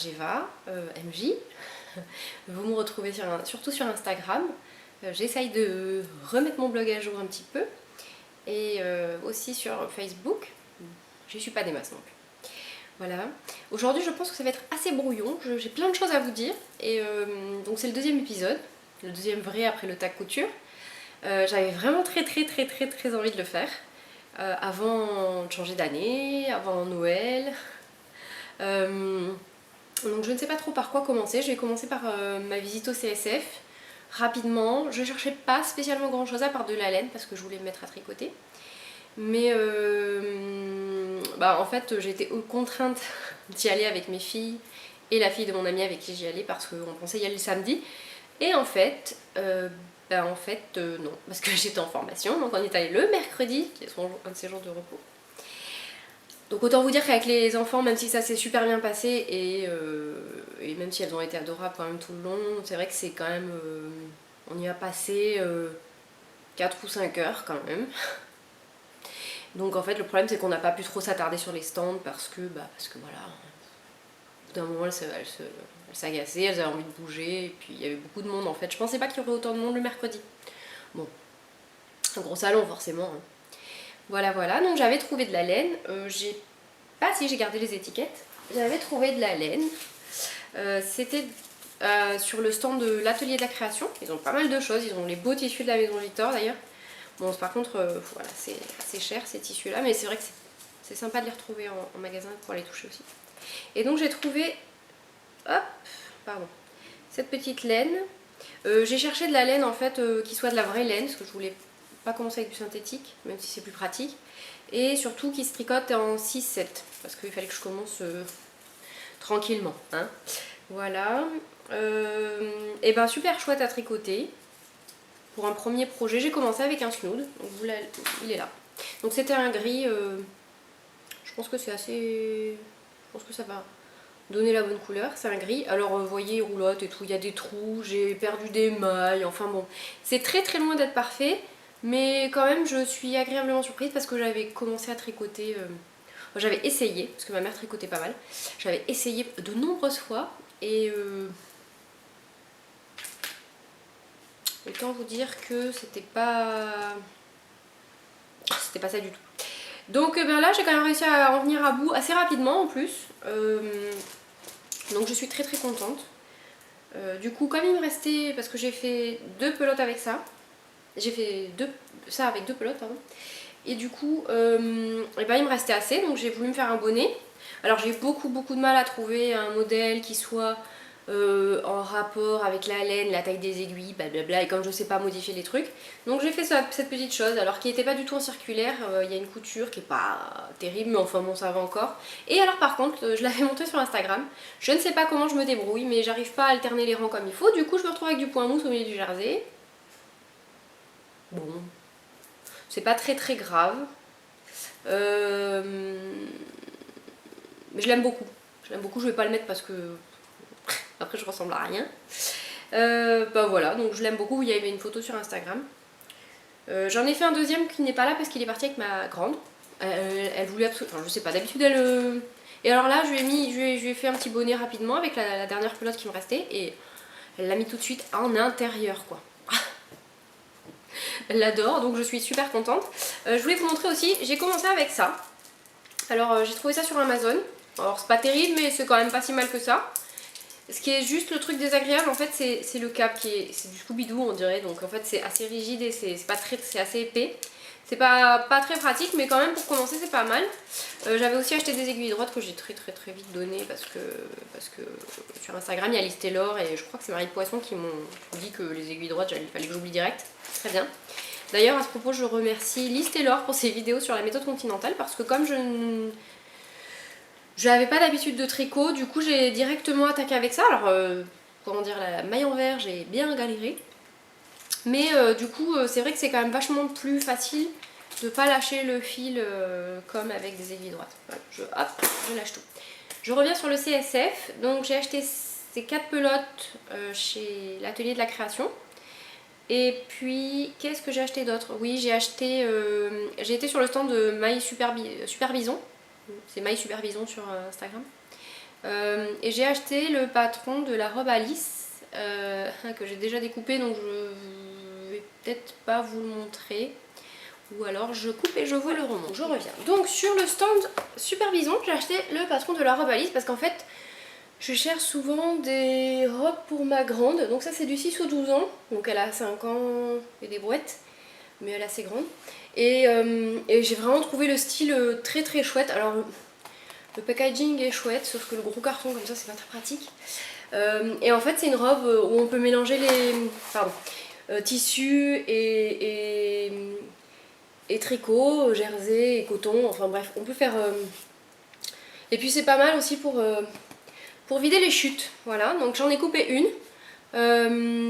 Argeva, MJ. Vous me retrouvez surtout sur Instagram. J'essaye de remettre mon blog à jour un petit peu. Et aussi sur Facebook. Je suis pas des masses non plus. Voilà. Aujourd'hui, je pense que ça va être assez brouillon. J'ai plein de choses à vous dire. Et donc c'est le deuxième épisode. Le deuxième vrai après le tag couture. J'avais vraiment très envie de le faire. Avant de changer d'année, avant Noël. Donc je ne sais pas trop par quoi commencer. Je vais commencer par ma visite au CSF. Rapidement, je cherchais pas spécialement grand chose à part de la laine parce que je voulais me mettre à tricoter. Mais en fait j'ai été contrainte d'y aller avec mes filles et la fille de mon amie avec qui j'y allais parce qu'on pensait y aller le samedi. Et en fait, non, parce que j'étais en formation, donc on est allé le mercredi, qui est un de ces jours de repos. Donc autant vous dire qu'avec les enfants, même si ça s'est super bien passé et même si elles ont été adorables quand même tout le long, c'est vrai que c'est quand même... on y a passé 4 ou 5 heures quand même. Donc en fait le problème c'est qu'on n'a pas pu trop s'attarder sur les stands parce que voilà, au bout d'un moment elles s'agaçaient, elles avaient envie de bouger et puis il y avait beaucoup de monde en fait. Je pensais pas qu'il y aurait autant de monde le mercredi. Bon, un gros salon forcément. Hein. Voilà, donc j'avais trouvé de la laine, j'ai gardé les étiquettes, j'avais trouvé de la laine, c'était sur le stand de l'atelier de la création, ils ont pas mal de choses, ils ont les beaux tissus de la maison Victor d'ailleurs. Bon par contre, voilà, c'est assez cher ces tissus là, mais c'est vrai que c'est sympa de les retrouver en magasin pour les toucher aussi. Et donc j'ai trouvé, cette petite laine, j'ai cherché de la laine en fait qui soit de la vraie laine, parce que je voulais pas commencer avec du synthétique, même si c'est plus pratique. Et surtout qui se tricote en 6-7, parce qu'il fallait que je commence tranquillement. Hein. Voilà. Et ben super chouette à tricoter. Pour un premier projet, j'ai commencé avec un snood, donc il est là. Donc c'était un gris, je pense que c'est assez... Je pense que ça va donner la bonne couleur, c'est un gris. Alors vous voyez, il roulotte et tout, il y a des trous, j'ai perdu des mailles, enfin bon. C'est très loin d'être parfait. Mais quand même je suis agréablement surprise parce que j'avais commencé à tricoter, j'avais essayé, parce que ma mère tricotait pas mal, j'avais essayé de nombreuses fois et autant vous dire que c'était pas ça du tout. Donc là j'ai quand même réussi à en venir à bout assez rapidement en plus, donc je suis très contente. Du coup comme il me restait, parce que j'ai fait 2 pelotes avec ça, j'ai fait ça avec 2 pelotes pardon. Et du coup, il me restait assez, donc j'ai voulu me faire un bonnet. Alors j'ai beaucoup de mal à trouver un modèle qui soit en rapport avec la laine, la taille des aiguilles, blablabla, et comme je sais pas modifier les trucs. Donc j'ai fait cette petite chose, alors qui n'était pas du tout en circulaire, il y a une couture qui est pas terrible, mais enfin bon ça va encore. Et alors par contre, je l'avais montré sur Instagram, je ne sais pas comment je me débrouille, mais j'arrive pas à alterner les rangs comme il faut, du coup je me retrouve avec du point mousse au milieu du jersey. Bon... C'est pas très grave. Mais je l'aime beaucoup. Je vais pas le mettre parce que après je ressemble à rien. Voilà, donc je l'aime beaucoup. Il y avait une photo sur Instagram. J'en ai fait un deuxième qui n'est pas là parce qu'il est parti avec ma grande. Elle voulait absolument. Enfin, je sais pas, d'habitude elle. Et alors là, je lui ai fait un petit bonnet rapidement avec la dernière pelote qui me restait et elle l'a mis tout de suite en intérieur quoi. Elle l'adore, donc je suis super contente. Je voulais vous montrer aussi, j'ai commencé avec ça. Alors j'ai trouvé ça sur Amazon. Alors c'est pas terrible, mais c'est quand même pas si mal que ça. Ce qui est juste le truc désagréable en fait, c'est le cap qui est... C'est du Scooby-Doo on dirait, donc en fait c'est assez rigide et c'est assez épais. C'est pas très pratique, mais quand même pour commencer c'est pas mal. J'avais aussi acheté des aiguilles droites que j'ai très vite donné parce que sur Instagram il y a Liz Taylor et je crois que c'est Marie Poisson qui m'ont dit que les aiguilles droites il fallait que j'oublie direct. Très bien. D'ailleurs à ce propos je remercie Liz Taylor pour ses vidéos sur la méthode continentale parce que comme je n'avais pas d'habitude de tricot, du coup j'ai directement attaqué avec ça. Alors comment dire, la maille en vert j'ai bien galéré. Mais du coup c'est vrai que c'est quand même vachement plus facile de pas lâcher le fil comme avec des aiguilles droites. Voilà, je lâche tout. Je reviens sur le CSF, donc j'ai acheté ces 4 pelotes chez l'atelier de la création. Et puis qu'est-ce que j'ai acheté d'autre? Oui, j'ai été sur le stand de Maï Supervision. C'est Maï Supervision sur Instagram. Et j'ai acheté le patron de la robe Alice que j'ai déjà découpé, donc je vais peut-être pas vous le montrer. Ou alors je coupe et je vous le remonte. Je reviens. Donc sur le stand Super Bison, j'ai acheté le patron de la robe Alice parce qu'en fait je cherche souvent des robes pour ma grande. Donc ça c'est du 6 au 12 ans, donc elle a 5 ans et des brouettes, mais elle est assez grande. Et j'ai vraiment trouvé le style très très chouette. Alors le packaging est chouette, sauf que le gros carton comme ça c'est pas très pratique. Et en fait c'est une robe où on peut mélanger les tissus et tricot, jersey et coton, enfin bref, on peut faire... Et puis c'est pas mal aussi pour vider les chutes, voilà, donc j'en ai coupé une,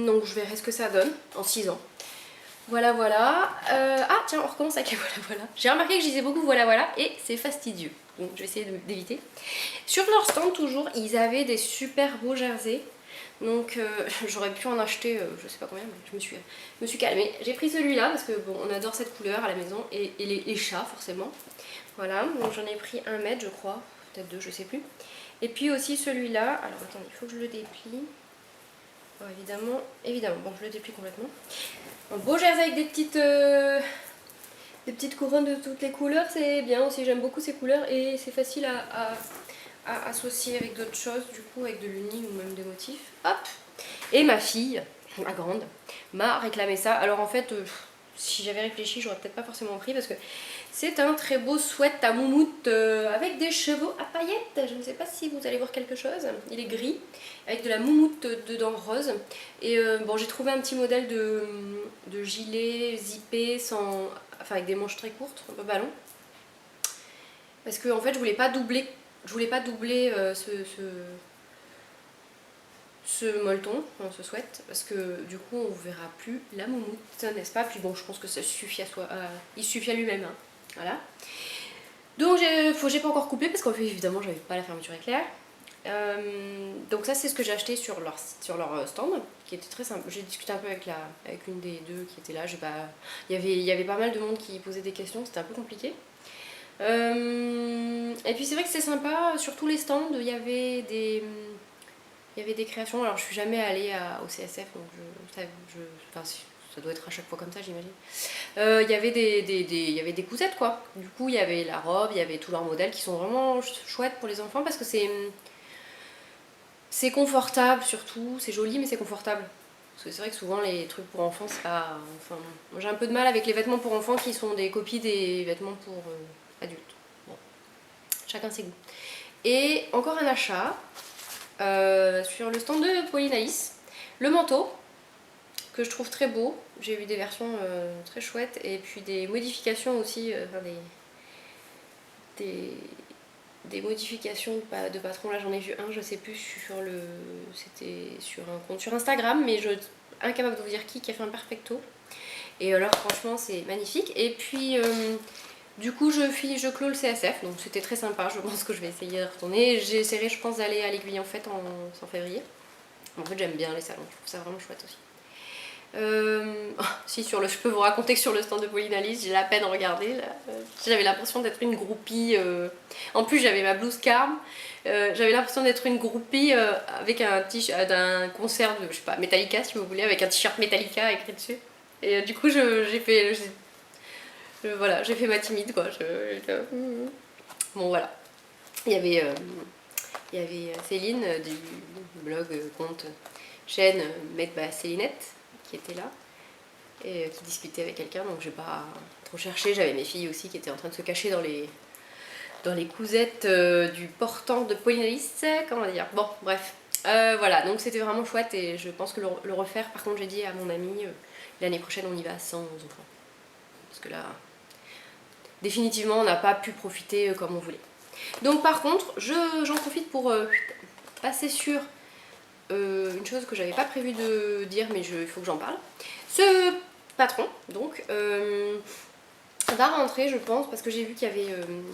donc je verrai ce que ça donne en 6 ans. Voilà, voilà. Ah tiens, on recommence avec voilà, voilà. J'ai remarqué que je disais beaucoup voilà, voilà, et c'est fastidieux, donc je vais essayer d'éviter. Sur leur stand toujours, ils avaient des super beaux jerseys. Donc j'aurais pu en acheter je sais pas combien, mais je me suis calmée. J'ai pris celui-là parce que bon, on adore cette couleur à la maison et les chats forcément. Voilà, donc j'en ai pris 1 mètre je crois, peut-être 2, je sais plus. Et puis aussi celui-là, alors attendez, il faut que je le déplie. Bon, évidemment, bon je le déplie complètement. Un beau jersey avec des petites couronnes de toutes les couleurs, c'est bien aussi, j'aime beaucoup ces couleurs et c'est facile à associer avec d'autres choses, du coup avec de l'uni ou même des motifs. Hop. Et ma fille, ma grande, m'a réclamé ça. Alors en fait, si j'avais réfléchi, j'aurais peut-être pas forcément pris parce que c'est un très beau sweat à moumoute avec des chevaux à paillettes. Je ne sais pas si vous allez voir quelque chose. Il est gris avec de la moumoute dedans rose. Et bon, j'ai trouvé un petit modèle de gilet zippé enfin avec des manches très courtes, un peu ballon. Parce que en fait, je voulais pas doubler ce molleton, enfin, ce sweat, parce que du coup on verra plus la moumoute, n'est-ce pas? Puis bon, je pense que ça suffit il suffit à lui-même, hein. Voilà. Donc j'ai pas encore coupé parce qu'en fait évidemment j'avais pas la fermeture éclair. Donc ça c'est ce que j'ai acheté sur leur stand, qui était très simple. J'ai discuté un peu avec une des deux qui était là. Il y avait pas mal de monde qui posait des questions, c'était un peu compliqué. Et puis c'est vrai que c'est sympa, sur tous les stands il y avait des créations. Alors je suis jamais allée au CSF, donc enfin, ça doit être à chaque fois comme ça j'imagine. Il y avait des cousettes quoi. Du coup il y avait la robe, il y avait tous leurs modèles qui sont vraiment chouettes pour les enfants parce que c'est confortable surtout, c'est joli mais c'est confortable. Parce que c'est vrai que souvent les trucs pour enfants c'est pas... Enfin, moi j'ai un peu de mal avec les vêtements pour enfants qui sont des copies des vêtements pour adultes. Bon, chacun ses goûts. Et encore un achat sur le stand de Polynaïs. Le manteau, que je trouve très beau. J'ai eu des versions très chouettes et puis des modifications aussi, enfin des modifications de patron. Là j'en ai vu un, je sais plus, c'était sur un compte sur Instagram, mais incapable de vous dire qui a fait un perfecto. Et alors franchement c'est magnifique. Et puis du coup je clôt le CSF, donc c'était très sympa. Je pense que je vais essayer de retourner. J'essaierai je pense d'aller à l'Aiguille en fait en février. En fait j'aime bien les salons, je trouve ça vraiment chouette aussi. Si je peux vous raconter que sur le stand de Pauline Alice, j'ai la peine regarder. J'avais l'impression d'être une groupie. En plus j'avais ma blouse Carme. J'avais l'impression d'être une groupie avec un t-shirt d'un concert de je sais pas Metallica si vous voulez, avec un t-shirt Metallica écrit dessus. Et du coup j'ai fait ma timide quoi. Bon voilà. Il y avait Céline du blog compte chaîne Made by Célinette qui était là et qui discutait avec quelqu'un, donc j'ai pas trop cherché. J'avais mes filles aussi qui étaient en train de se cacher dans les cousettes du portant de Polynaïs, comment dire. Bon bref, voilà, donc c'était vraiment chouette et je pense que le refaire. Par contre j'ai dit à mon ami l'année prochaine on y va sans enfants parce que là définitivement on n'a pas pu profiter comme on voulait. Donc par contre j'en profite pour passer sur une chose que j'avais pas prévu de dire mais il faut que j'en parle. Ce patron donc va rentrer je pense parce que j'ai vu qu'il y avait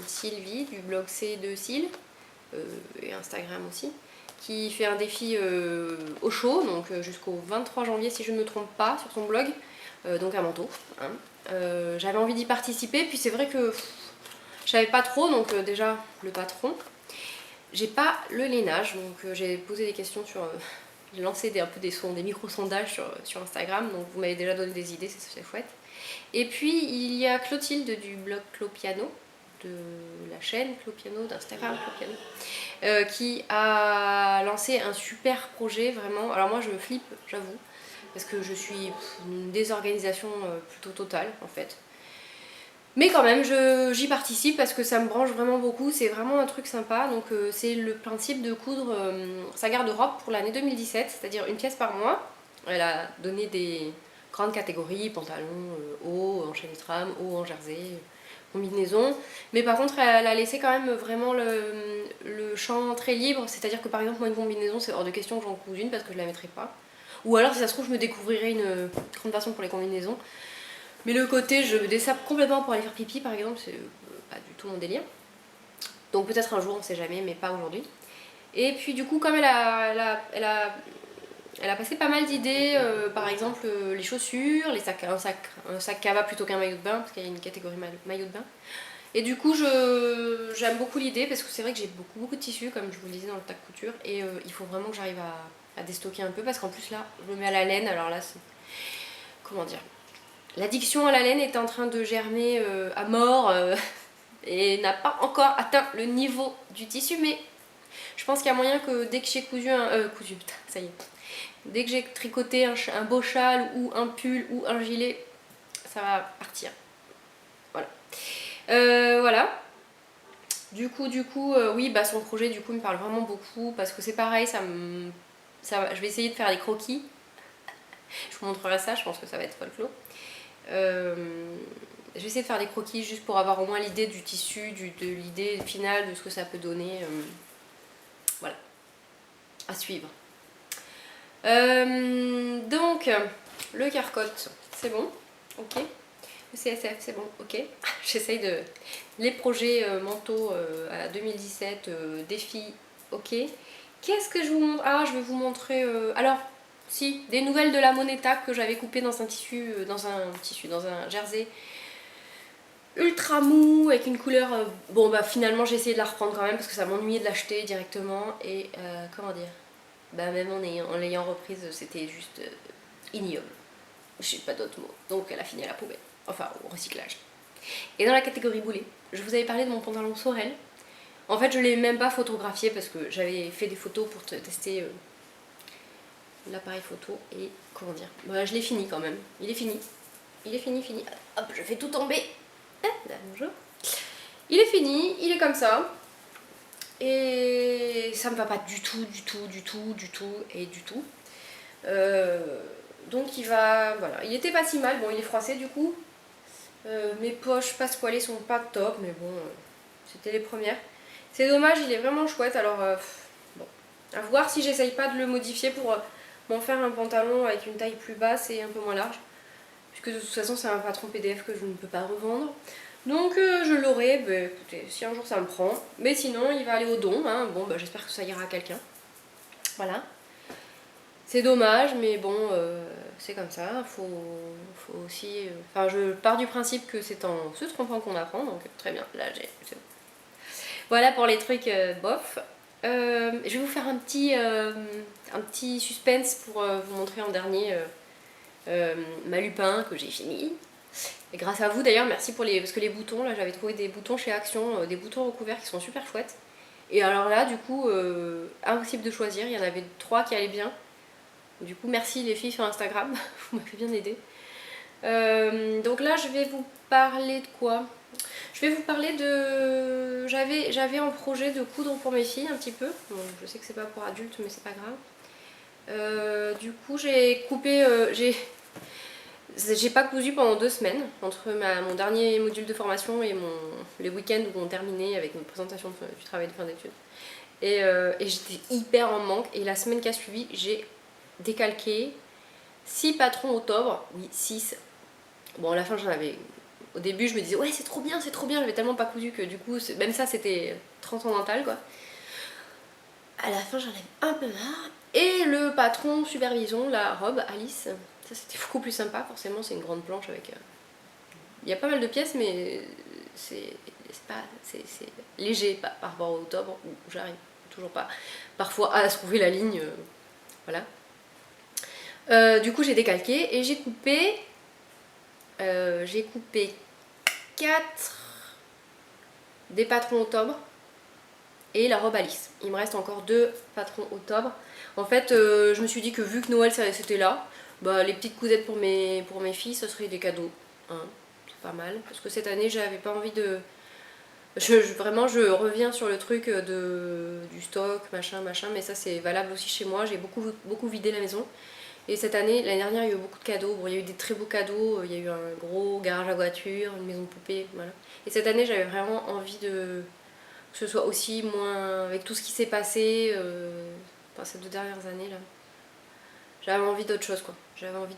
Sylvie du blog C2Sil et Instagram aussi qui fait un défi au chaud donc jusqu'au 23 janvier si je ne me trompe pas sur son blog, donc un manteau hein. J'avais envie d'y participer puis c'est vrai que je savais pas trop donc déjà le patron. j'ai pas le lainage, donc j'ai posé des questions sur... j'ai lancé un peu des micro-sondages sur Instagram, donc vous m'avez déjà donné des idées, c'est chouette. Et puis il y a Clotilde du blog Clopiano, de la chaîne Clopiano, d'Instagram Clopiano, qui a lancé un super projet vraiment. Alors moi je flippe, j'avoue, parce que je suis une désorganisation plutôt totale en fait. Mais quand même, j'y participe parce que ça me branche vraiment beaucoup, c'est vraiment un truc sympa. Donc c'est le principe de coudre sa garde-robe pour l'année 2017, c'est-à-dire une pièce par mois. Elle a donné des grandes catégories, pantalons, hauts, en chaîne trame, hauts en jersey, combinaison. Mais par contre, elle a laissé quand même vraiment le champ très libre, c'est-à-dire que par exemple, moi une combinaison, c'est hors de question que j'en couse une parce que je la mettrai pas. Ou alors, si ça se trouve, je me découvrirai une grande passion pour les combinaisons. Mais le côté je me dessape complètement pour aller faire pipi par exemple, c'est pas du tout mon délire. Donc peut-être un jour, on sait jamais, mais pas aujourd'hui. Et puis du coup, comme elle a passé pas mal d'idées, par exemple les chaussures, les sacs, un sac cava plutôt qu'un maillot de bain, parce qu'il y a une catégorie maillot de bain. Et du coup, j'aime beaucoup l'idée, parce que c'est vrai que j'ai beaucoup de tissus, comme je vous le disais dans le tac couture, et il faut vraiment que j'arrive à déstocker un peu, parce qu'en plus là, je me mets à la laine, alors là, c'est... Comment dire, l'addiction à la laine est en train de germer à mort et n'a pas encore atteint le niveau du tissu, mais je pense qu'il y a moyen que dès que j'ai cousu putain, ça y est. Dès que j'ai tricoté un beau châle ou un pull ou un gilet, ça va partir. Voilà. Voilà. Du coup, oui, bah son projet du coup me parle vraiment beaucoup parce que c'est pareil, je vais essayer de faire des croquis. Je vous montrerai ça, je pense que ça va être folklore. Je vais essayer de faire des croquis juste pour avoir au moins l'idée du tissu, de l'idée finale de ce que ça peut donner. Voilà, à suivre. Donc, le carcotte, c'est bon, ok. Le CSF, c'est bon, ok. J'essaye de... Les projets mentaux à 2017, défi, ok. Qu'est-ce que je vous montre? Ah, je vais vous montrer... Alors, si, des nouvelles de la Moneta que j'avais coupé dans un tissu, dans un jersey ultra mou avec une couleur... bon bah finalement j'ai essayé de la reprendre quand même parce que ça m'ennuyait de l'acheter directement et comment dire, bah même en l'ayant reprise c'était juste ignoble. Je sais pas d'autres mots. Donc elle a fini à la poubelle, enfin au recyclage. Et dans la catégorie boulet, je vous avais parlé de mon pantalon Sorel. En fait je l'ai même pas photographié parce que j'avais fait des photos pour tester l'appareil photo et comment dire, bah, je l'ai fini quand même. Il est fini. Hop, je fais tout tomber. Bonjour. Il est fini, il est comme ça. Et ça me va pas du tout. Donc il va... Voilà, il était pas si mal. Bon, il est froissé du coup. Mes poches passepoilées sont pas top, mais bon, c'était les premières. C'est dommage, il est vraiment chouette. Alors, bon, à voir si j'essaye pas de le modifier pour m'en faire un pantalon avec une taille plus basse et un peu moins large. Puisque de toute façon, c'est un patron PDF que je ne peux pas revendre. Donc je l'aurai, bah, écoutez, si un jour ça me prend. Mais sinon, il va aller au don. Hein. Bon, bah, j'espère que ça ira à quelqu'un. Voilà. C'est dommage, mais bon, c'est comme ça. Faut aussi... Enfin, je pars du principe que c'est en se trompant qu'on apprend. Donc très bien, là j'ai... C'est bon. Voilà pour les trucs bof. Je vais vous faire un petit suspense pour vous montrer en dernier ma lupin que j'ai fini. Et grâce à vous d'ailleurs, merci pour parce que les boutons, là j'avais trouvé des boutons chez Action, des boutons recouverts qui sont super chouettes. Et alors là du coup, impossible de choisir, il y en avait 3 qui allaient bien. Du coup merci les filles sur Instagram, vous m'avez bien aidé. Donc là je vais vous parler de quoi? Je vais vous parler de... J'avais en projet de coudre pour mes filles un petit peu. Bon, je sais que c'est pas pour adultes mais c'est pas grave. Du coup j'ai coupé... J'ai pas cousu pendant 2 semaines, entre mon dernier module de formation et les week-ends où on terminait avec une présentation du travail de fin d'études. Et j'étais hyper en manque, et la semaine qui a suivi, j'ai décalqué 6 patrons octobre, oui 6. Bon à la fin j'en avais... Au début je me disais ouais c'est trop bien, j'avais tellement pas cousu que du coup, même ça c'était transcendantal quoi. À la fin j'en avais un peu marre, et le patron supervision, la robe Alice... Ça c'était beaucoup plus sympa, forcément c'est une grande planche avec... Il y a pas mal de pièces mais c'est léger par rapport au octobre où j'arrive toujours pas parfois à trouver la ligne, voilà. Du coup j'ai décalqué et j'ai coupé 4 des patrons octobre et la robe Alice. Il me reste encore 2 patrons octobre. En fait je me suis dit que vu que Noël c'était là, bah, les petites cousettes pour mes filles ce serait des cadeaux, hein. C'est pas mal parce que cette année j'avais pas envie de... Vraiment je reviens sur le truc du stock machin, mais ça c'est valable aussi chez moi. J'ai beaucoup vidé la maison. Et cette année, l'année dernière, il y a eu beaucoup de cadeaux. Bon, il y a eu des très beaux cadeaux. Il y a eu un gros garage à voiture, une maison de poupée, voilà. Et cette année, j'avais vraiment envie que ce soit aussi moins... Avec tout ce qui s'est passé, enfin, ces 2 dernières années, là. J'avais envie d'autre chose, quoi. J'avais envie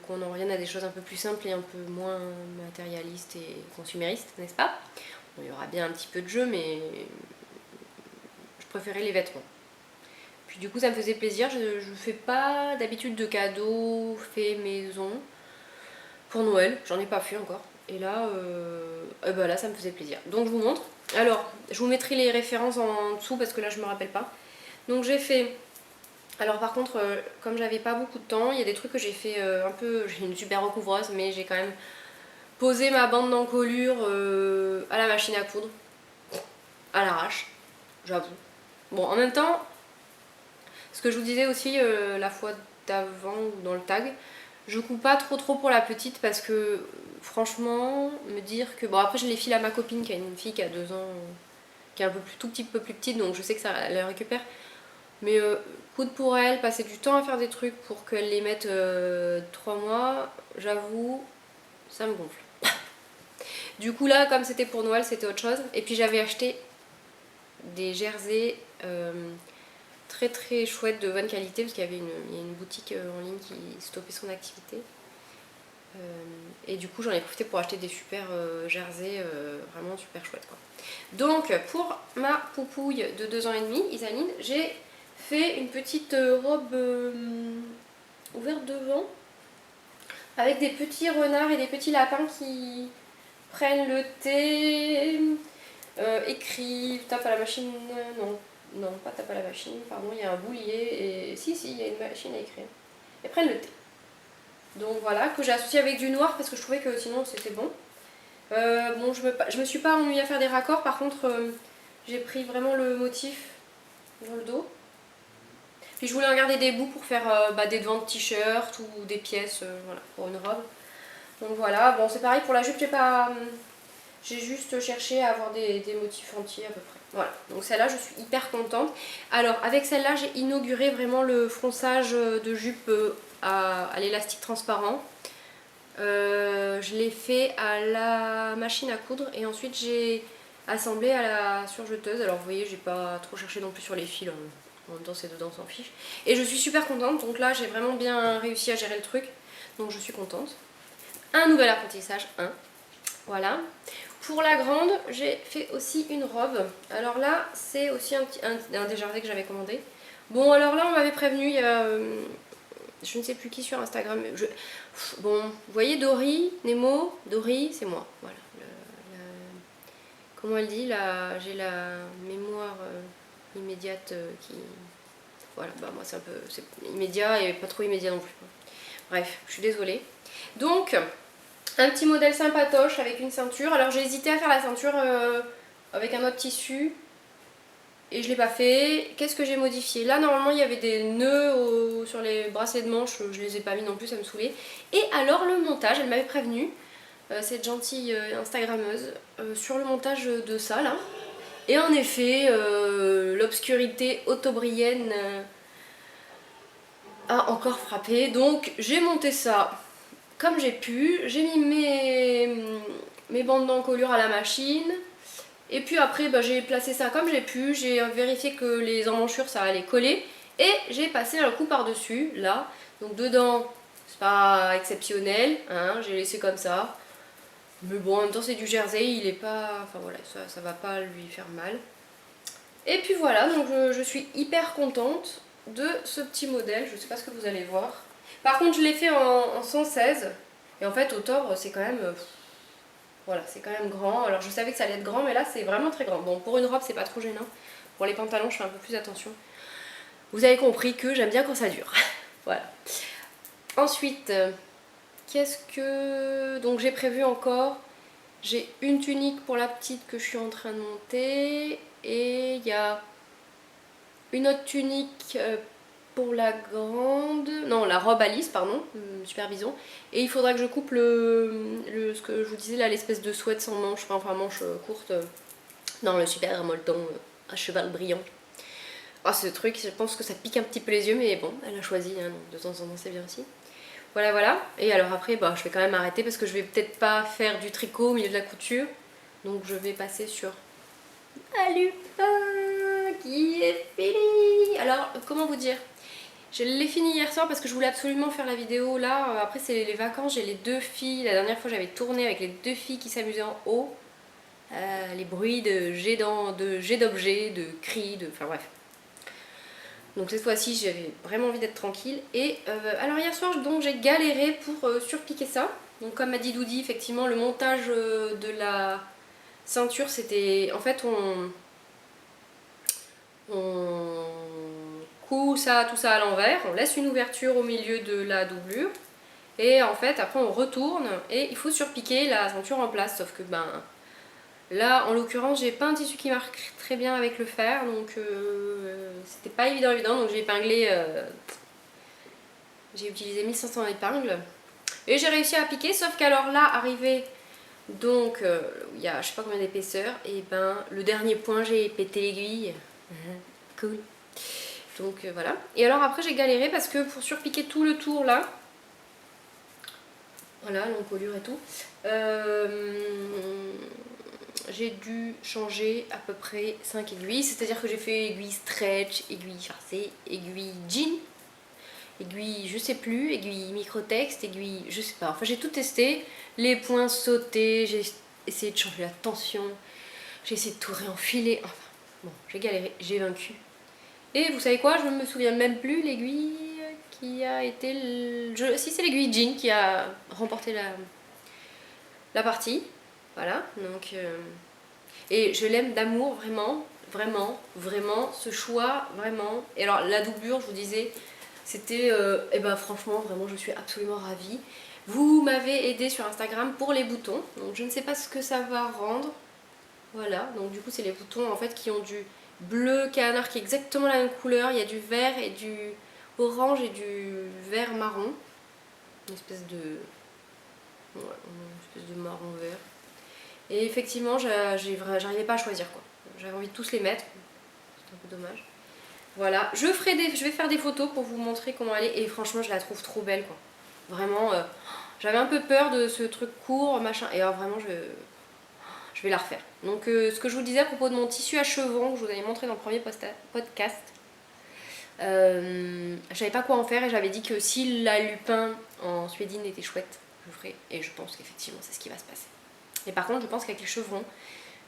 qu'on en revienne à des choses un peu plus simples et un peu moins matérialistes et consuméristes, n'est-ce pas? Bon, il y aura bien un petit peu de jeu, mais je préférais les vêtements. Puis du coup ça me faisait plaisir, je fais pas d'habitude de cadeaux faits maison pour Noël, j'en ai pas fait encore. Et là, bah là ça me faisait plaisir. Donc je vous montre. Alors, je vous mettrai les références en dessous parce que là je me rappelle pas. Donc j'ai fait... Alors par contre, comme j'avais pas beaucoup de temps, il y a des trucs que j'ai fait un peu... J'ai une super recouvreuse, mais j'ai quand même posé ma bande d'encolure à la machine à coudre, à l'arrache, j'avoue. Bon, en même temps... Ce que je vous disais aussi la fois d'avant ou dans le tag, je coupe pas trop pour la petite parce que franchement, me dire que... Bon après je les file à ma copine qui a une fille qui a 2 ans, qui est un peu tout petit peu plus petite, donc je sais que ça elle récupère. Mais coudre pour elle, passer du temps à faire des trucs pour qu'elle les mette 3 mois, j'avoue, ça me gonfle. Du coup là, comme c'était pour Noël, c'était autre chose. Et puis j'avais acheté des jerseys... très très chouette, de bonne qualité, parce qu'il y avait une boutique en ligne qui stoppait son activité. Et du coup j'en ai profité pour acheter des super jerseys vraiment super chouettes, quoi. Donc pour ma poupouille de 2 ans et demi, Isaline, j'ai fait une petite robe ouverte devant avec des petits renards et des petits lapins qui prennent le thé, écrivent, tapent à la machine, non, pas tape à la machine, pardon, il y a un boulier et... Si, il y a une machine à écrire. Et prennent le thé. Donc voilà, que j'ai associé avec du noir parce que je trouvais que sinon c'était bon. Bon, je me suis pas ennuyée à faire des raccords, par contre j'ai pris vraiment le motif dans le dos. Puis je voulais en garder des bouts pour faire des devants de t-shirt ou des pièces voilà, pour une robe. Donc voilà, bon c'est pareil pour la jupe, j'ai juste cherché à avoir des motifs entiers à peu près. Voilà, donc celle-là je suis hyper contente. Alors avec celle-là j'ai inauguré vraiment le fronçage de jupe à l'élastique transparent. Je l'ai fait à la machine à coudre et ensuite j'ai assemblé à la surjeteuse. Alors vous voyez, j'ai pas trop cherché non plus sur les fils, en même temps c'est dedans, on s'en fiche. Et je suis super contente, donc là j'ai vraiment bien réussi à gérer le truc, donc je suis contente. Un nouvel apprentissage, voilà. Pour la grande, j'ai fait aussi une robe. Alors là, c'est aussi un des jerseys que j'avais commandé. Bon, alors là, on m'avait prévenu, il y a... je ne sais plus qui sur Instagram. Bon, vous voyez Dory, Nemo, Dory, c'est moi. Voilà. Comment elle dit, j'ai la mémoire immédiate qui... Voilà, bah moi c'est un peu... C'est immédiat et pas trop immédiat non plus. Bref, je suis désolée. Donc... un petit modèle sympatoche avec une ceinture. Alors j'ai hésité à faire la ceinture avec un autre tissu et je l'ai pas fait. Qu'est-ce que j'ai modifié? Là normalement il y avait des nœuds sur les bracelets de manche, je les ai pas mis non plus, ça me saoulait. Et alors le montage, elle m'avait prévenu, cette gentille Instagrammeuse, sur le montage de ça là. Et en effet, l'obscurité autobrienne a encore frappé. Donc j'ai monté ça comme j'ai pu, j'ai mis mes bandes d'encolure à la machine. Et puis après j'ai placé ça comme j'ai pu, j'ai vérifié que les emmanchures ça allait coller. Et j'ai passé un coup par-dessus, là. Donc dedans, c'est pas exceptionnel, hein, j'ai laissé comme ça. Mais bon, en même temps c'est du jersey, il est pas... Enfin voilà, ça va pas lui faire mal. Et puis voilà, donc je suis hyper contente de ce petit modèle, je sais pas ce que vous allez voir. Par contre je l'ai fait en 116, et en fait octobre c'est quand même... voilà, c'est quand même grand. Alors je savais que ça allait être grand, mais là c'est vraiment très grand. Bon, pour une robe c'est pas trop gênant. Pour les pantalons, je fais un peu plus attention. Vous avez compris que j'aime bien quand ça dure. Voilà. Ensuite, qu'est-ce que... Donc j'ai prévu encore... J'ai une tunique pour la petite que je suis en train de monter. Et il y a une autre tunique pour la grande... Non, la robe Alice, pardon, supervision. Et il faudra que je coupe ce que je vous disais là, l'espèce de sweat sans manche, enfin manche courte, dans le super molleton à cheval brillant. Ah, ce truc, je pense que ça pique un petit peu les yeux, mais bon, elle a choisi, hein, donc de temps en temps c'est bien aussi. Voilà, voilà. Et alors après, bah, je vais quand même arrêter parce que je vais peut-être pas faire du tricot au milieu de la couture. Donc je vais passer sur un lupin qui est fini. Alors, comment vous dire? Je l'ai fini hier soir parce que je voulais absolument faire la vidéo là. Après, c'est les vacances, j'ai les deux filles. La dernière fois, j'avais tourné avec les deux filles qui s'amusaient en haut. Les bruits de jets d'objets, de cris, enfin bref. Donc cette fois-ci, j'avais vraiment envie d'être tranquille. Et alors hier soir, donc j'ai galéré pour surpiquer ça. Donc comme m'a dit Doudi, effectivement, le montage de la ceinture, c'était... En fait, on coud ça, tout ça à l'envers. On laisse une ouverture au milieu de la doublure. Et en fait, après, on retourne et il faut surpiquer la ceinture en place. Sauf que, ben... Là, en l'occurrence, j'ai pas un tissu qui marque très bien avec le fer, donc c'était pas évident, donc j'ai épinglé, j'ai utilisé 1500 épingles, et j'ai réussi à piquer, sauf qu'alors là, arrivé, donc, il y a je sais pas combien d'épaisseur, et ben, le dernier point, j'ai pété l'aiguille, cool, donc voilà. Et alors après, j'ai galéré parce que pour surpiquer tout le tour là, voilà, l'encolure et tout, j'ai dû changer à peu près 5 aiguilles, c'est-à-dire que j'ai fait aiguille stretch, aiguille charcée, aiguille jean, aiguille je sais plus, aiguille microtexte, aiguille je sais pas, enfin j'ai tout testé, les points sautés, j'ai essayé de changer la tension, j'ai essayé de tout réenfiler, enfin bon, j'ai galéré, j'ai vaincu. Et vous savez quoi, je ne me souviens même plus l'aiguille qui a été... Si c'est l'aiguille jean qui a remporté la partie, voilà, donc... Et je l'aime d'amour, vraiment, vraiment, vraiment, ce choix, vraiment. Et alors la doublure, je vous disais, c'était, et ben franchement, vraiment, je suis absolument ravie. Vous m'avez aidé sur Instagram pour les boutons, donc je ne sais pas ce que ça va rendre. Voilà, donc du coup c'est les boutons en fait qui ont du bleu canard qui est exactement la même couleur. Il y a du vert et du orange et du vert marron. Une espèce de... Ouais, une espèce de marron vert. Et effectivement, j'arrivais pas à choisir quoi. J'avais envie de tous les mettre. C'est un peu dommage. Voilà, je vais faire des photos pour vous montrer comment elle est. Et franchement, je la trouve trop belle quoi. Vraiment, j'avais un peu peur de ce truc court, machin. Et alors vraiment, je vais la refaire. Donc, ce que je vous disais à propos de mon tissu à chevrons, que je vous avais montré dans le premier podcast, je savais pas quoi en faire et j'avais dit que si la lupin en suédine était chouette, je le ferais. Et je pense qu'effectivement, c'est ce qui va se passer. Et par contre, je pense qu'avec les chevrons,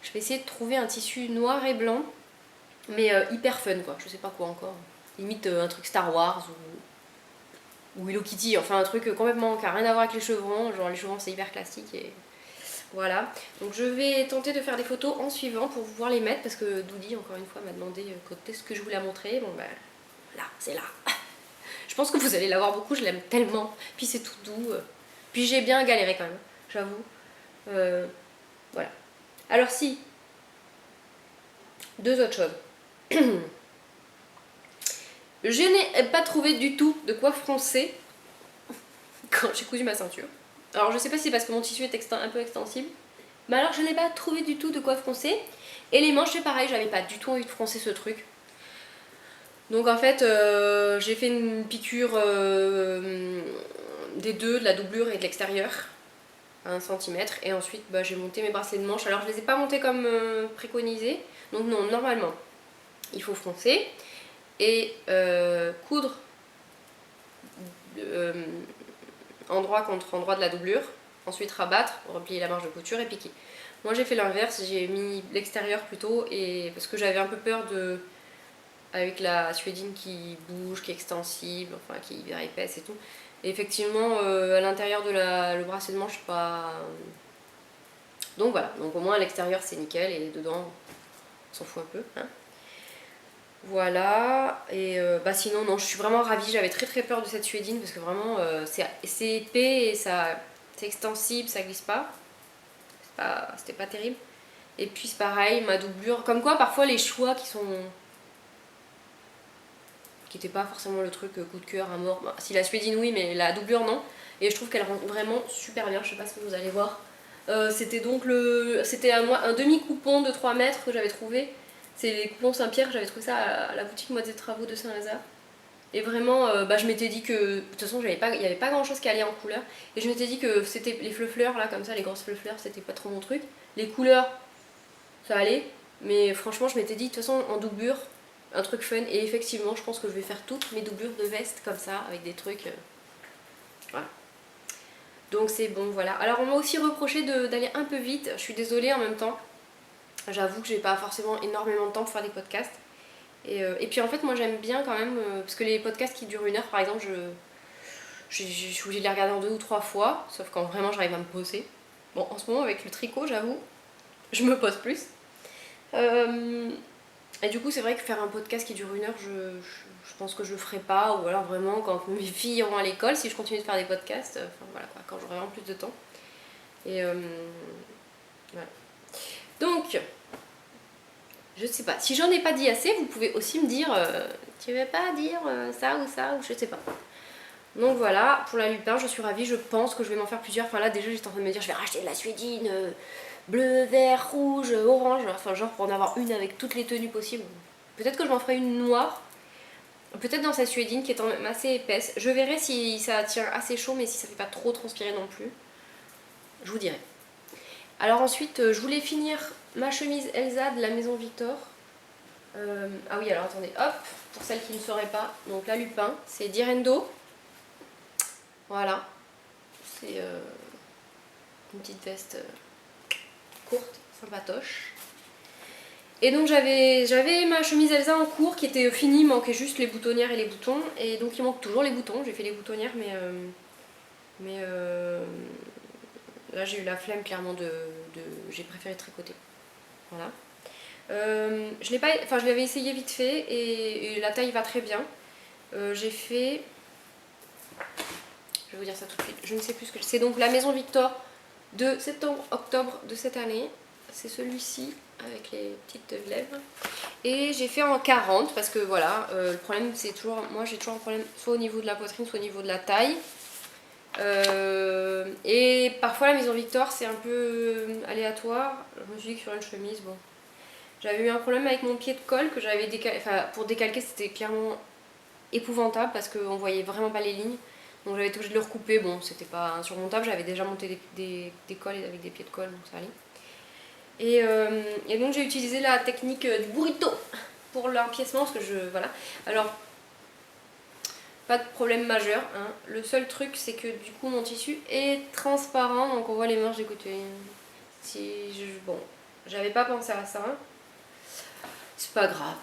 je vais essayer de trouver un tissu noir et blanc, mais hyper fun quoi, je sais pas quoi encore. Limite un truc Star Wars ou Hello Kitty, enfin un truc complètement qui n'a rien à voir avec les chevrons, genre les chevrons c'est hyper classique et voilà. Donc je vais tenter de faire des photos en suivant pour pouvoir les mettre parce que Doudi encore une fois m'a demandé quand est-ce que je voulais la montrer, bon bah là, c'est là. Je pense que vous allez la voir beaucoup, je l'aime tellement, puis c'est tout doux, puis j'ai bien galéré quand même, j'avoue. Voilà. Alors si, deux autres choses. Je n'ai pas trouvé du tout de quoi froncer quand j'ai cousu ma ceinture. Alors je sais pas si c'est parce que mon tissu est un peu extensible, mais alors je n'ai pas trouvé du tout de quoi froncer. Et les manches c'est pareil, j'avais pas du tout envie de froncer ce truc. Donc en fait j'ai fait une piqûre des deux, de la doublure et de l'extérieur. 1 cm et ensuite bah, j'ai monté mes bracelets de manche. Alors je les ai pas montés comme préconisé, donc non, normalement il faut froncer et coudre endroit contre endroit de la doublure, ensuite rabattre, replier la marge de couture et piquer. Moi j'ai fait l'inverse, j'ai mis l'extérieur plutôt et parce que j'avais un peu peur de avec la suédine qui bouge, qui est extensible, enfin qui est hyper épaisse et tout. Et effectivement, à l'intérieur de le bracelet de manche, pas... Donc voilà, donc au moins à l'extérieur c'est nickel et dedans, on s'en fout un peu. Hein. Voilà, et sinon non, je suis vraiment ravie, j'avais très très peur de cette suédine parce que vraiment c'est épais et c'est extensible, ça glisse pas. C'était pas terrible. Et puis c'est pareil, ma doublure, comme quoi parfois les choix qui n'était pas forcément le truc coup de cœur à mort. Bah, si la suédine oui, mais la doublure non. Et je trouve qu'elle rend vraiment super bien, je sais pas ce que vous allez voir. C'était un demi-coupon de 3 mètres que j'avais trouvé. C'est les coupons Saint-Pierre, j'avais trouvé ça à la boutique Moitié des Travaux de Saint-Lazare. Et vraiment, je m'étais dit que de toute façon, il n'y avait pas grand chose qui allait en couleur. Et je m'étais dit que c'était les fleurs là, comme ça, les grosses fleurs, c'était pas trop mon truc. Les couleurs, ça allait. Mais franchement, je m'étais dit, de toute façon, en doublure, un truc fun. Et effectivement, je pense que je vais faire toutes mes doublures de veste comme ça, avec des trucs. Voilà. Donc c'est bon, voilà. Alors on m'a aussi reproché d'aller un peu vite. Je suis désolée en même temps. J'avoue que j'ai pas forcément énormément de temps pour faire des podcasts. Et puis en fait, moi j'aime bien quand même, parce que les podcasts qui durent 1 heure par exemple, je suis obligée de les regarder en 2 ou 3 fois, sauf quand vraiment j'arrive à me poser. Bon, en ce moment avec le tricot, j'avoue, je me pose plus. Et du coup, c'est vrai que faire un podcast qui dure 1 heure, je pense que je le ferai pas, ou alors vraiment quand mes filles iront à l'école, si je continue de faire des podcasts, enfin voilà quoi, quand j'aurai vraiment plus de temps. Et voilà. Donc, je sais pas, si j'en ai pas dit assez, vous pouvez aussi me dire, tu veux pas dire ça ou je sais pas. Donc voilà, pour la Lupin, je suis ravie, je pense que je vais m'en faire plusieurs. Enfin là déjà j'étais en train de me dire je vais racheter de la suédine, bleu, vert, rouge, orange, enfin genre pour en avoir une avec toutes les tenues possibles. Peut-être que je m'en ferai une noire, peut-être dans cette suédine qui est quand même assez épaisse. Je verrai si ça tient assez chaud mais si ça fait pas trop transpirer non plus. Je vous dirai. Alors ensuite je voulais finir ma chemise Elsa de la maison Victor. Ah oui alors attendez, hop, pour celles qui ne sauraient pas, donc la Lupin, c'est d'Irendo. Voilà, c'est une petite veste courte, sympatoche. Et donc j'avais ma chemise Elsa en cours qui était finie, il manquait juste les boutonnières et les boutons. Et donc il manque toujours les boutons, j'ai fait les boutonnières mais là j'ai eu la flemme clairement j'ai préféré tricoter. Voilà. Je l'avais essayé vite fait et la taille va très bien. J'ai fait... Je vais vous dire ça tout de suite. Je ne sais plus ce que c'est. Donc la maison Victor de septembre-octobre de cette année. C'est celui-ci avec les petites lèvres. Et j'ai fait en 40 parce que voilà, le problème c'est toujours... Moi j'ai toujours un problème soit au niveau de la poitrine, soit au niveau de la taille. Et parfois la maison Victor c'est un peu aléatoire. Je me suis dit que sur une chemise, bon... J'avais eu un problème avec mon pied de colle que j'avais décalé. Enfin, pour décalquer c'était clairement épouvantable parce qu'on voyait vraiment pas les lignes. Donc j'avais été obligée de le recouper, bon c'était pas insurmontable, j'avais déjà monté des colles avec des pieds de colle donc ça allait. Et donc j'ai utilisé la technique du burrito pour l'empiècement parce que voilà. Alors, pas de problème majeur, hein. Le seul truc c'est que du coup mon tissu est transparent donc on voit les manches des côtés. Bon, j'avais pas pensé à ça. C'est pas grave.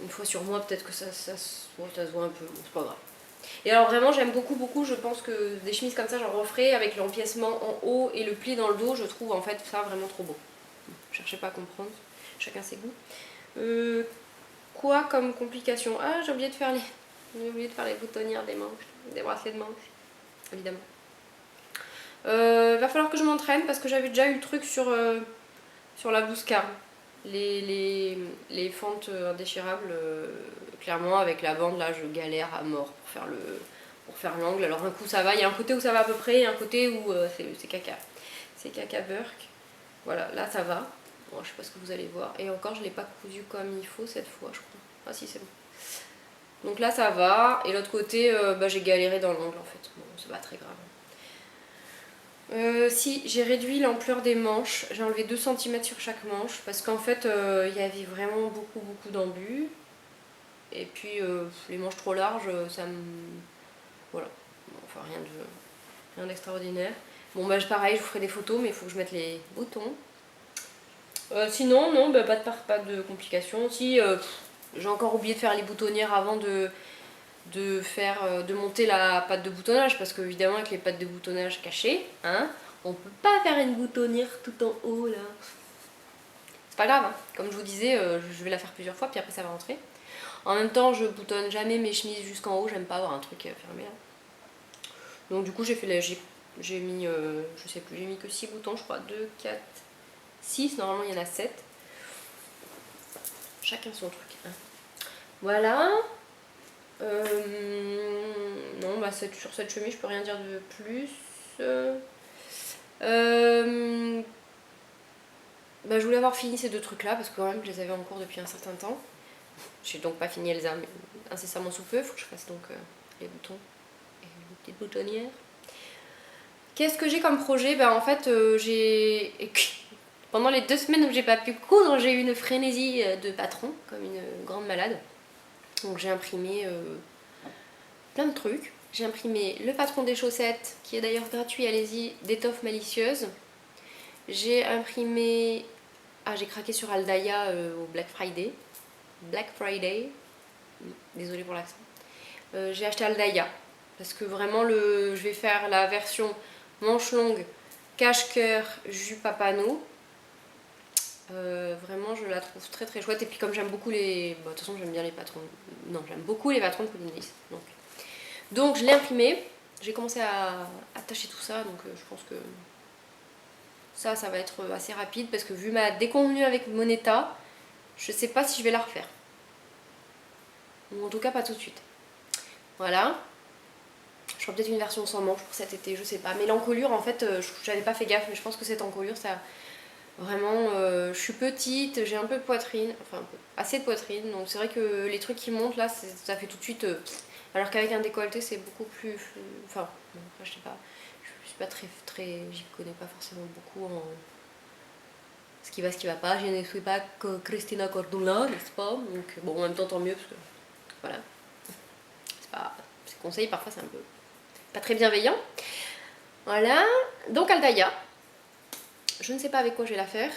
Une fois sur moi peut-être que ça se voit un peu, bon, c'est pas grave. Et alors vraiment j'aime beaucoup, je pense que des chemises comme ça j'en referai avec l'empiècement en haut et le pli dans le dos, je trouve en fait ça vraiment trop beau. Cherchez pas à comprendre, chacun ses goûts. Quoi comme complication? Ah j'ai oublié de faire les boutonnières des manches, des bracelets de manches, évidemment. Va falloir que je m'entraîne parce que j'avais déjà eu le truc sur la bouscarde. Les fentes indéchirables, clairement avec la bande là je galère à mort pour faire l'angle. Alors un coup ça va, il y a un côté où ça va à peu près et un côté où c'est caca. C'est caca burk. Voilà, là ça va. Bon, je sais pas ce que vous allez voir. Et encore je l'ai pas cousu comme il faut cette fois je crois. Ah si c'est bon. Donc là ça va. Et l'autre côté j'ai galéré dans l'angle en fait. Bon c'est pas très grave. Si, j'ai réduit l'ampleur des manches, j'ai enlevé 2 cm sur chaque manche parce qu'en fait il y avait vraiment beaucoup d'embus et puis les manches trop larges ça me... voilà, enfin rien d'extraordinaire. Bon bah pareil je vous ferai des photos mais il faut que je mette les boutons. Sinon non, bah, pas de complications. Si j'ai encore oublié de faire les boutonnières avant de monter la patte de boutonnage parce que évidemment avec les pattes de boutonnage cachées, hein, on peut pas faire une boutonnière tout en haut là. C'est pas grave, hein. Comme je vous disais, je vais la faire plusieurs fois puis après ça va rentrer. En même temps, je boutonne jamais mes chemises jusqu'en haut, j'aime pas avoir un truc fermé là. Donc du coup j'ai fait j'ai mis, je sais plus, j'ai mis que 6 boutons je crois, 2, 4, 6, normalement il y en a 7. Chacun son truc. Hein. Voilà. Non, bah sur cette chemise je peux rien dire de plus. Bah, je voulais avoir fini ces deux trucs là parce que quand même je les avais en cours depuis un certain temps. J'ai donc pas fini Elsa mais incessamment sous peu, il faut que je fasse donc les boutons et les petites boutonnières. Qu'est-ce que j'ai comme projet? Ben en fait pendant les 2 semaines où j'ai pas pu coudre, j'ai eu une frénésie de patron comme une grande malade. Donc j'ai imprimé plein de trucs. J'ai imprimé le patron des chaussettes qui est d'ailleurs gratuit, allez-y, d'étoffe malicieuse. J'ai imprimé... Ah, j'ai craqué sur Aldaya au Black Friday. Black Friday. Désolée pour l'accent. J'ai acheté Aldaya. Parce que vraiment, je vais faire la version manche longue, cache-cœur, jupe à panneaux. Vraiment, je la trouve très très chouette. Et puis comme j'aime beaucoup les... Bon, de toute façon, j'aime bien les patrons. Non, j'aime beaucoup les patrons de Colin Lys. Donc je l'ai imprimé. J'ai commencé à attacher tout ça. Donc je pense que... Ça va être assez rapide parce que vu ma déconvenue avec mon état, je sais pas si je vais la refaire. Ou en tout cas pas tout de suite. Voilà. Je ferai peut-être une version sans manche pour cet été, je sais pas. Mais l'encolure, en fait, j'avais pas fait gaffe, mais je pense que cette encolure, ça... Vraiment, je suis petite, j'ai un peu de poitrine, enfin assez de poitrine. Donc c'est vrai que les trucs qui montent là, ça fait tout de suite... alors qu'avec un décolleté, c'est beaucoup plus... Enfin, je sais pas. Je suis pas très... J'y connais pas forcément beaucoup en... Ce qui va pas. Je ne suis pas que Christina Cordula, n'est-ce pas? Donc bon, en même temps, tant mieux, parce que voilà. C'est pas... Ces conseils, parfois, c'est un peu pas très bienveillant. Voilà. Donc Aldaya. Je ne sais pas avec quoi je vais la faire.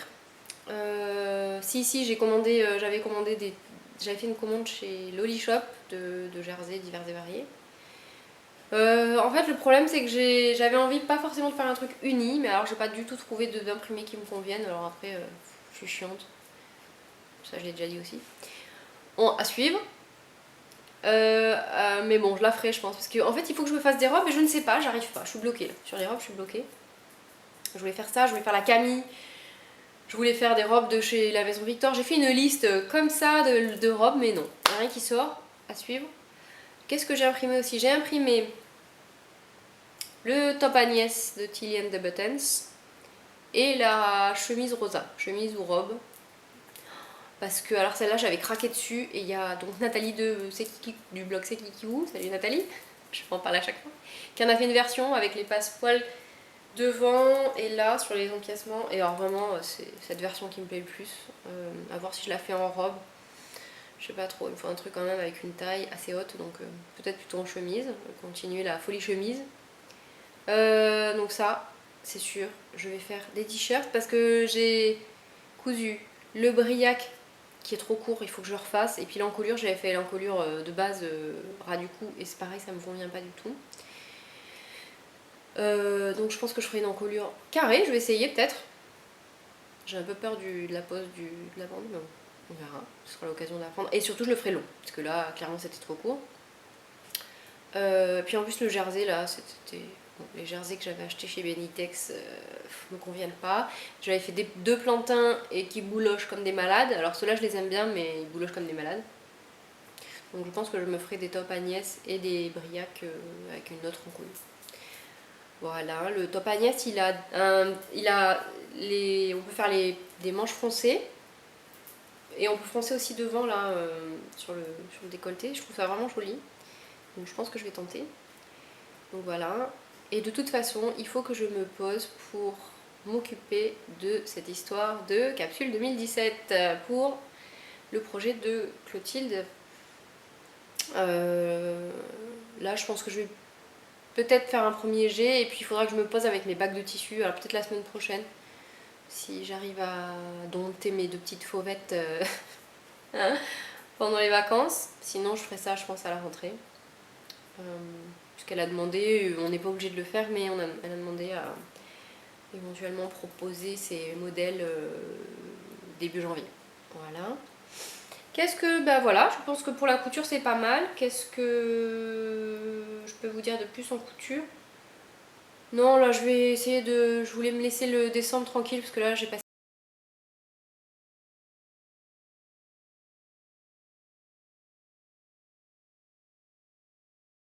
Si, j'avais commandé des... J'avais fait une commande chez Loli Shop de jersey divers et variés. En fait, le problème, c'est que j'avais envie pas forcément de faire un truc uni, mais alors j'ai pas du tout trouvé d'imprimés qui me conviennent. Alors après, je suis chiante. Ça, je l'ai déjà dit aussi. Bon, à suivre. Mais bon, je la ferai, je pense. Parce qu'en fait, il faut que je me fasse des robes et je ne sais pas, j'arrive pas. Je suis bloquée là. Sur les robes, je suis bloquée. Je voulais faire ça, je voulais faire la Camille. Je voulais faire des robes de chez la Maison Victor. J'ai fait une liste comme ça de robes, mais non. Il n'y a rien qui sort. À suivre. Qu'est-ce que j'ai imprimé aussi? J'ai imprimé le top Agnès de Tilly and the Buttons et la chemise rosa, chemise ou robe. Parce que, alors celle-là, j'avais craqué dessus. Et il y a donc Nathalie du blog C'est Kiki Woo. Salut Nathalie, je m'en parle à chaque fois. Qui en a fait une version avec les passepoils devant et là sur les encaissements. Et alors vraiment, c'est cette version qui me plaît le plus. À voir si je la fais en robe. Je sais pas trop, il me faut un truc quand même avec une taille assez haute. Donc peut-être plutôt en chemise. Continuer la folie chemise. Donc ça, c'est sûr. Je vais faire des t-shirts parce que j'ai cousu le briac qui est trop court, il faut que je le refasse. Et puis l'encolure, j'avais fait l'encolure de base ras du cou et c'est pareil, ça me convient pas du tout. Donc je pense que je ferai une encolure carrée, je vais essayer peut-être. J'ai un peu peur de la pose de la bande, mais on verra. Ce sera l'occasion d'apprendre. Et surtout, je le ferai long, parce que là, clairement, c'était trop court. Puis en plus, le jersey, là, c'était... Bon, les jerseys que j'avais achetés chez Benitex me conviennent pas. J'avais fait deux plantains et qui boulochent comme des malades. Alors ceux-là, je les aime bien, mais ils boulochent comme des malades. Donc je pense que je me ferai des top Agnès et des briacs avec une autre encolure. Voilà, le top Agnès, on peut faire des manches froncées. Et on peut froncer aussi devant, là, sur le décolleté. Je trouve ça vraiment joli. Donc je pense que je vais tenter. Donc voilà. Et de toute façon, il faut que je me pose pour m'occuper de cette histoire de capsule 2017 pour le projet de Clotilde. Là, je pense que je vais peut-être faire un premier jet et puis il faudra que je me pose avec mes bacs de tissu. Alors peut-être la semaine prochaine, si j'arrive à dompter mes deux petites fauvettes pendant les vacances. Sinon, je ferai ça, je pense, à la rentrée. Puisqu'elle a demandé, on n'est pas obligé de le faire, mais elle a demandé à éventuellement proposer ses modèles début janvier. Voilà. Qu'est-ce que... Bah voilà, je pense que pour la couture c'est pas mal. Qu'est-ce que je peux vous dire de plus en couture? Non, là je vais essayer de... Je voulais me laisser le décembre tranquille parce que là j'ai passé